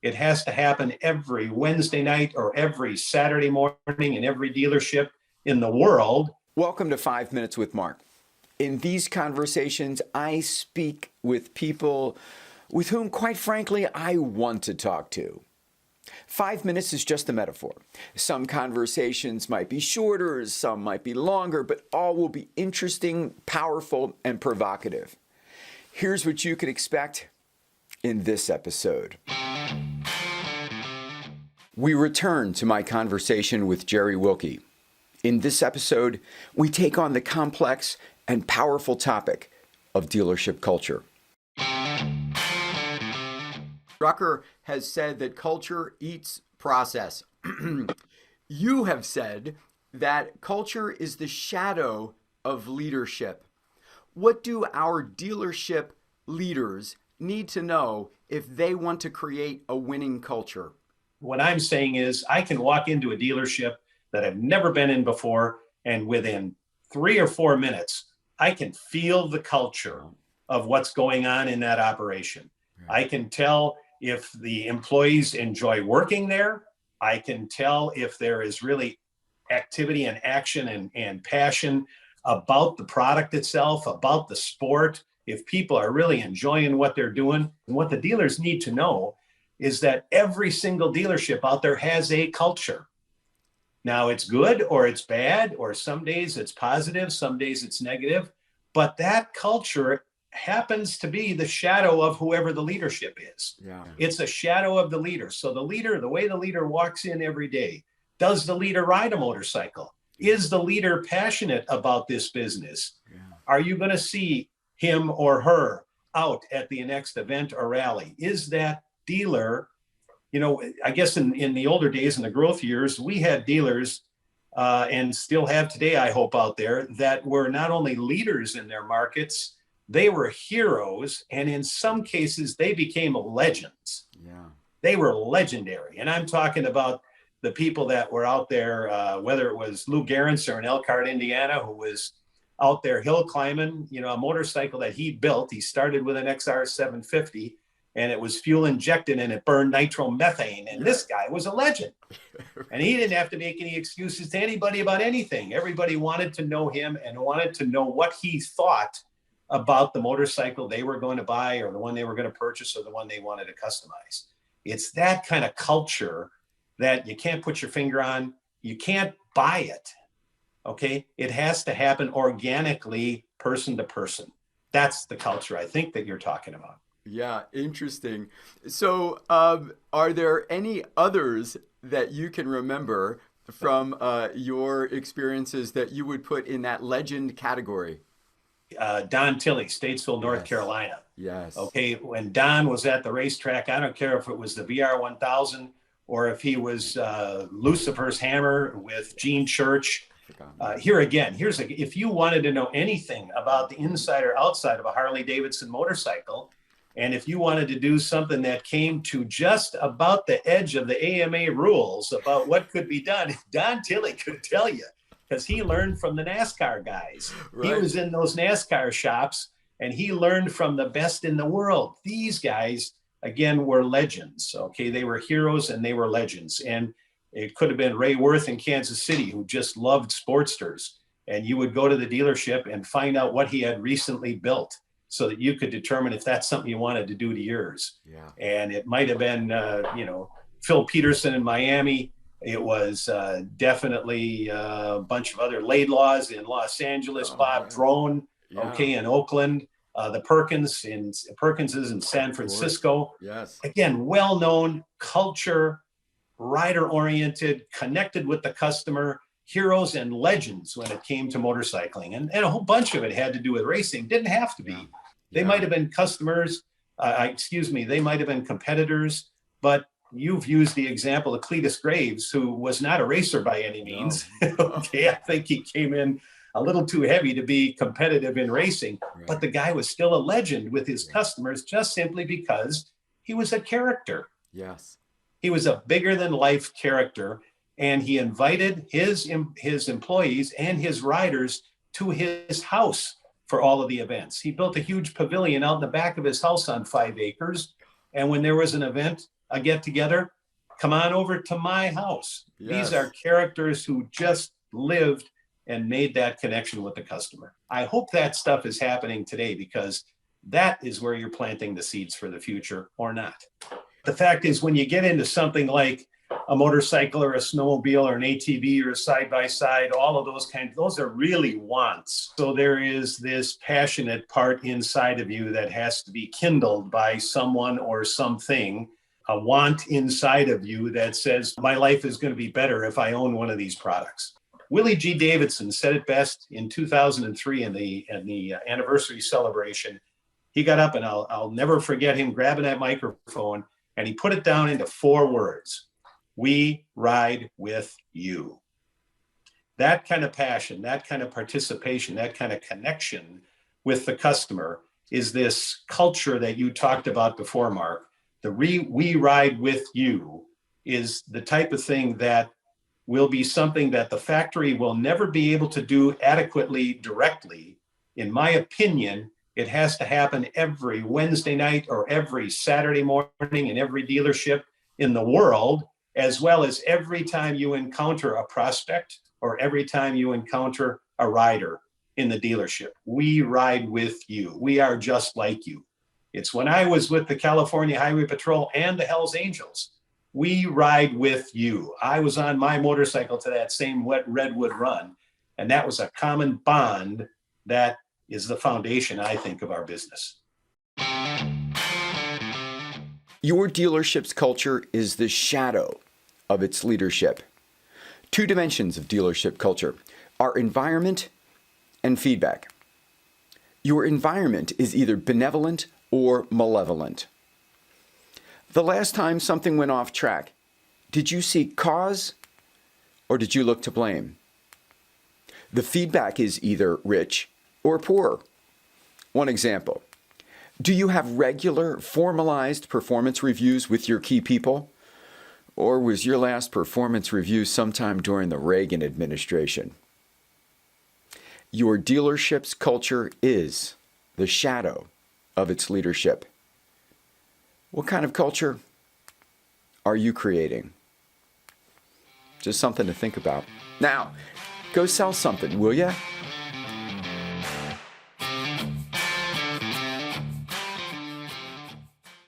It has to happen every Wednesday night or every Saturday morning in every dealership in the world. Welcome to 5 Minutes with Mark. In these conversations, I speak with people with whom, quite frankly, I want to talk to. 5 minutes is just a metaphor. Some conversations might be shorter, some might be longer, but all will be interesting, powerful, and provocative. Here's what you can expect in this episode. We return to my conversation with Jerry Wilke. In this episode, we take on the complex and powerful topic of dealership culture. Drucker has said that culture eats process. You have said that culture is the shadow of leadership. What do our dealership leaders need to know if they want to create a winning culture? What I'm saying is I can walk into a dealership that I've never been in before, and within 3 or 4 minutes, I can feel the culture of what's going on in that operation. I can tell if the employees enjoy working there. I can tell if there is really activity and action and passion about the product itself, about the sport, if people are really enjoying what they're doing. And what the dealers need to know is that every single dealership out there has a culture. Now, it's good or it's bad, or some days it's positive, some days it's negative, but that culture happens to be the shadow of whoever the leadership is. Yeah. It's a shadow of the leader. So the leader, the way the leader walks in every day, does the leader ride a motorcycle? Is the leader passionate about this business? Yeah. Are you going to see him or her out at the next event or rally? Is that dealer, I guess in the older days, in the growth years, we had dealers and still have today, I hope, out there that were not only leaders in their markets, they were heroes, and in some cases, they became legends. Yeah. They were legendary. And I'm talking about the people that were out there, whether it was Lou Gehrens in Elkhart, Indiana, who was out there hill climbing, a motorcycle that he built. He started with an XR 750, and it was fuel injected, and it burned nitromethane. And this guy was a legend. And he didn't have to make any excuses to anybody about anything. Everybody wanted to know him and wanted to know what he thought about the motorcycle they were going to buy, or the one they were going to purchase, or the one they wanted to customize. It's that kind of culture that you can't put your finger on. You can't buy it. Okay. It has to happen organically, person to person. That's the culture I think that you're talking about. Yeah, interesting. So are there any others that you can remember from your experiences that you would put in that legend category? Don Tilley, Statesville, North Carolina. Yes. Okay. When Don was at the racetrack, I don't care if it was the VR 1000 or if he was Lucifer's Hammer with Gene Church. Here again, if you wanted to know anything about the inside or outside of a Harley-Davidson motorcycle, and if you wanted to do something that came to just about the edge of the AMA rules about what could be done, Don Tilley could tell you, because he learned from the NASCAR guys. Right. He was in those NASCAR shops, and he learned from the best in the world. These guys, again, were legends. Okay, they were heroes and they were legends. And it could have been Ray Worth in Kansas City, who just loved Sportsters. And you would go to the dealership and find out what he had recently built, so that you could determine if that's something you wanted to do to yours. Yeah. And it might have been, Phil Peterson in Miami. It was definitely a bunch of other Laidlaws in Los Angeles, Bob Drone, in Oakland, the Perkinses in San Francisco. Yes. Again, well-known culture, rider-oriented, connected with the customer, heroes and legends when it came to motorcycling. And a whole bunch of it had to do with racing. Didn't have to be. Yeah. They might have been customers, they might have been competitors, but you've used the example of Cletus Graves, who was not a racer by any means. No. Okay, I think he came in a little too heavy to be competitive in racing, but the guy was still a legend with his customers just simply because he was a character. Yes. He was a bigger than life character, and he invited his employees and his riders to his house for all of the events. He built a huge pavilion out in the back of his house on 5 acres. And when there was an event, a get together, come on over to my house. Yes. These are characters who just lived and made that connection with the customer. I hope that stuff is happening today, because that is where you're planting the seeds for the future, or not. The fact is, when you get into something like a motorcycle or a snowmobile or an ATV or a side-by-side, all of those are really wants. So there is this passionate part inside of you that has to be kindled by someone or something, a want inside of you that says, my life is going to be better if I own one of these products. Willie G. Davidson said it best in 2003 in the anniversary celebration. He got up, and I'll never forget him grabbing that microphone, and he put it down into 4 words. We ride with you. That kind of passion, that kind of participation, that kind of connection with the customer is this culture that you talked about before, Mark. The we ride with you is the type of thing that will be something that the factory will never be able to do adequately directly. In my opinion, it has to happen every Wednesday night or every Saturday morning in every dealership in the world, as well as every time you encounter a prospect or every time you encounter a rider in the dealership. We ride with you. We are just like you. It's when I was with the California Highway Patrol and the Hells Angels. We ride with you. I was on my motorcycle to that same wet redwood run, and that was a common bond that is the foundation, I think, of our business. Your dealership's culture is the shadow of its leadership. 2 dimensions of dealership culture are environment and feedback. Your environment is either benevolent or malevolent. The last time something went off track, did you seek cause or did you look to blame? The feedback is either rich or poor. One example. Do you have regular, formalized performance reviews with your key people? Or was your last performance review sometime during the Reagan administration? Your dealership's culture is the shadow of its leadership. What kind of culture are you creating? Just something to think about. Now, go sell something, will ya?